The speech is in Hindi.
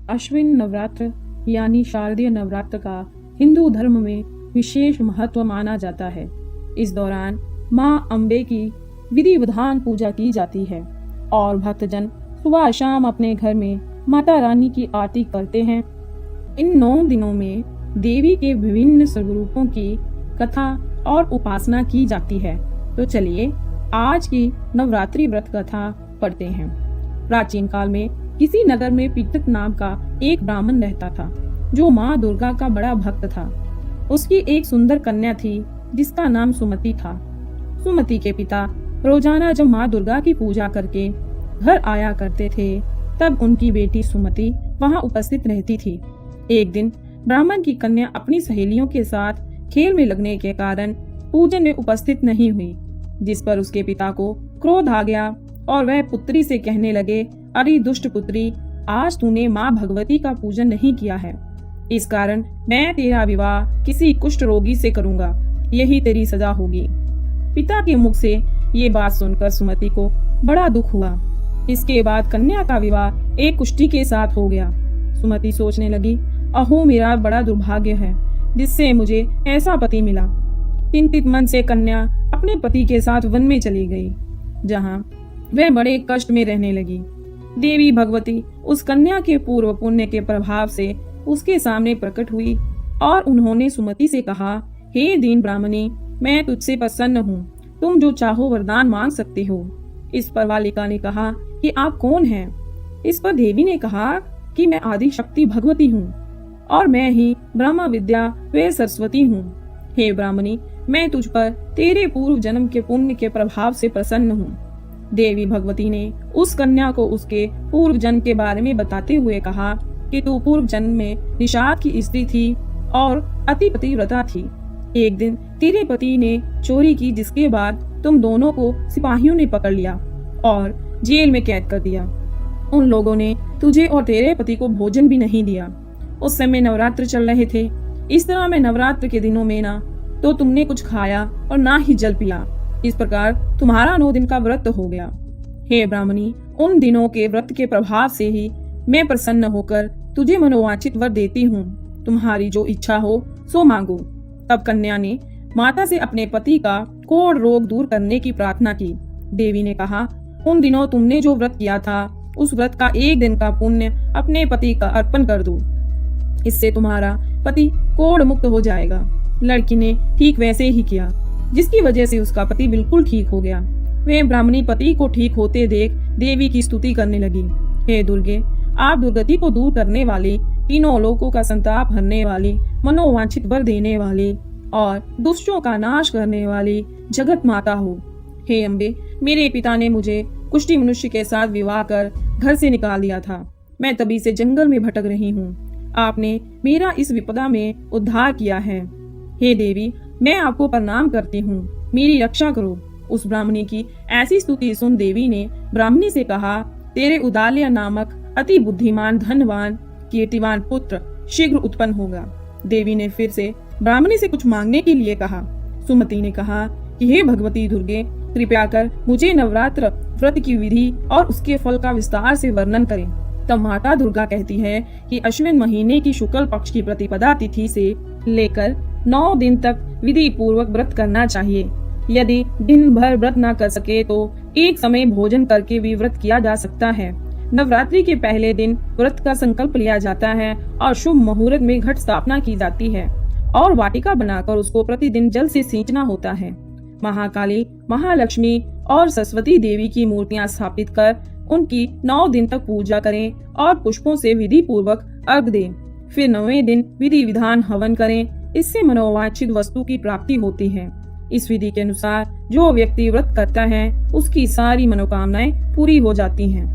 अश्विन नवरात्र यानी शारदीय नवरात्र का हिंदू धर्म में विशेष महत्व माना जाता है। इस दौरान मां अम्बे की विधि विधान पूजा की जाती है और भक्तजन सुबह शाम अपने घर में माता रानी की आरती करते हैं। इन 9 दिनों में देवी के विभिन्न स्वरूपों की कथा और उपासना की जाती है। तो चलिए आज की नवरात्रि व्रत कथा पढ़ते हैं। प्राचीन काल में किसी नगर में पीतक नाम का एक ब्राह्मण रहता था, जो माँ दुर्गा का बड़ा भक्त था। उसकी एक सुंदर कन्या थी जिसका नाम सुमति था। सुमति के पिता रोजाना जब माँ दुर्गा की पूजा करके घर आया करते थे, तब उनकी बेटी सुमति वहाँ उपस्थित रहती थी। एक दिन ब्राह्मण की कन्या अपनी सहेलियों के साथ खेल में लगने के कारण पूजन में उपस्थित नहीं हुई, जिस पर उसके पिता को क्रोध आ गया और वह पुत्री से कहने लगे, अरे दुष्ट पुत्री, आज तूने माँ भगवती का पूजन नहीं किया है, इस कारण मैं तेरा विवाह किसी कुष्ठ रोगी से करूंगा, यही तेरी सजा होगी। पिता के मुख से ये बात सुनकर सुमति को बड़ा दुख हुआ। इसके बाद कन्या का विवाह एक कुष्ठी के साथ हो गया। सुमति सोचने लगी, अहो मेरा बड़ा दुर्भाग्य है जिससे मुझे ऐसा पति मिला। चिंतित मन से कन्या अपने पति के साथ वन में चली गई, जहाँ वह बड़े कष्ट में रहने लगी। देवी भगवती उस कन्या के पूर्व पुण्य के प्रभाव से उसके सामने प्रकट हुई और उन्होंने सुमति से कहा, हे दीन ब्राह्मणी, मैं तुझसे प्रसन्न हूँ, तुम जो चाहो वरदान मांग सकते हो। इस पर बालिका ने कहा कि आप कौन हैं? इस पर देवी ने कहा कि मैं आदि शक्ति भगवती हूँ और मैं ही ब्रह्म विद्या व सरस्वती हूँ। हे ब्राह्मणी, मैं तुझ पर तेरे पूर्व जन्म के पुण्य के प्रभाव से प्रसन्न हूँ। देवी भगवती ने उस कन्या को उसके पूर्व जन्म के बारे में बताते हुए कहा कि तू पूर्व जन्म में निषाद की स्त्री थी और अति पतिव्रता थी। एक दिन तेरे पति ने चोरी की, जिसके बाद तुम दोनों को सिपाहियों ने पकड़ लिया और जेल में कैद कर दिया। उन लोगों ने तुझे और तेरे पति को भोजन भी नहीं दिया। उस समय नवरात्र चल रहे थे। इस तरह में नवरात्र के दिनों में ना तो तुमने कुछ खाया और ना ही जल पिया। इस प्रकार तुम्हारा 9 दिन का व्रत हो गया। हे ब्राह्मणी, उन दिनों के व्रत के प्रभाव से ही मैं प्रसन्न होकर तुझे मनोवांछित वर देती हूँ। तुम्हारी जो इच्छा हो सो मांगो। तब कन्या ने माता से अपने पति का कोढ़ रोग दूर करने की प्रार्थना की। देवी ने कहा, उन दिनों तुमने जो व्रत किया था, उस व्रत का 1 दिन का पुण्य अपने पति का अर्पण कर दो, इससे तुम्हारा पति कोढ़ मुक्त हो जाएगा। लड़की ने ठीक वैसे ही किया, जिसकी वजह से उसका पति बिल्कुल ठीक हो गया। वह ब्राह्मणी पति को ठीक होते देख देवी की स्तुति करने लगी। हे दुर्गे, आप दुर्गति को दूर करने वाली, तीनों लोकों का संताप हरने वाली, मनोवांछित वर देने वाली और दुष्टों का नाश करने वाली जगत माता हो। हे अम्बे, मेरे पिता ने मुझे कुष्ठी मनुष्य के साथ विवाह कर घर से निकाल दिया था। मैं तभी से जंगल में भटक रही हूँ। आपने मेरा इस विपदा में उद्धार किया है। हे देवी, मैं आपको प्रणाम करती हूँ, मेरी रक्षा करो। उस ब्राह्मणी की ऐसी स्तुति सुन देवी ने ब्राह्मणी से कहा, तेरे उदाल्य नामक अति बुद्धिमान, धनवान, कीर्तिवान पुत्र शीघ्र उत्पन्न होगा। देवी ने फिर से ब्राह्मणी से कुछ मांगने के लिए कहा। सुमति ने कहा कि हे भगवती दुर्गे, कृपया कर मुझे नवरात्र व्रत की विधि और उसके फल का विस्तार से वर्णन करें। तब माता दुर्गा कहती है कि अश्विन महीने की शुक्ल पक्ष की प्रतिपदा तिथि से लेकर 9 दिन तक विधि पूर्वक व्रत करना चाहिए। यदि दिन भर व्रत न कर सके तो एक समय भोजन करके भी व्रत किया जा सकता है। नवरात्रि के पहले दिन व्रत का संकल्प लिया जाता है और शुभ मुहूर्त में घट स्थापना की जाती है और वाटिका बनाकर उसको प्रतिदिन जल से सींचना होता है। महाकाली, महालक्ष्मी और सरस्वती देवी की मूर्तियां स्थापित कर उनकी 9 दिन तक पूजा करें और पुष्पों से विधि पूर्वक अर्घ दें। फिर 9वें दिन विधि विधान हवन करें। इससे मनोवांछित वस्तु की प्राप्ति होती है। इस विधि के अनुसार जो व्यक्ति व्रत करता है, उसकी सारी मनोकामनाएं पूरी हो जाती हैं।